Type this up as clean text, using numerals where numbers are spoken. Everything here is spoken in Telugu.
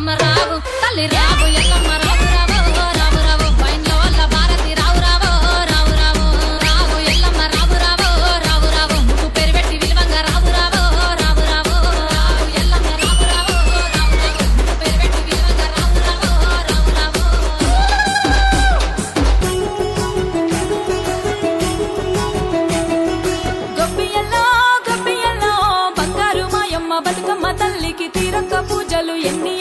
ఎల్లమ్మ రావు తల్లి రావు ఎల్లమ్మ రావు రావు రావు రావు పైన్లో వల్ల భారతి రావు రావు రావు రావు రావు ఎల్లమ్మ రావు రావు రావు రావు ముగ్గు పేరు పెట్టి విలువంగా రావు రావు రావు రావు రావు ఎల్లమ్మ రావు రావు రావు రావు ముగ్గు పేరు పెట్టి విలువంగా రావు రావు రావు రావు గొప్పియల్లో బంగారు మాయమ్మ బతుకమ్మ తల్లికి తీరక్క పూజలు ఎన్ని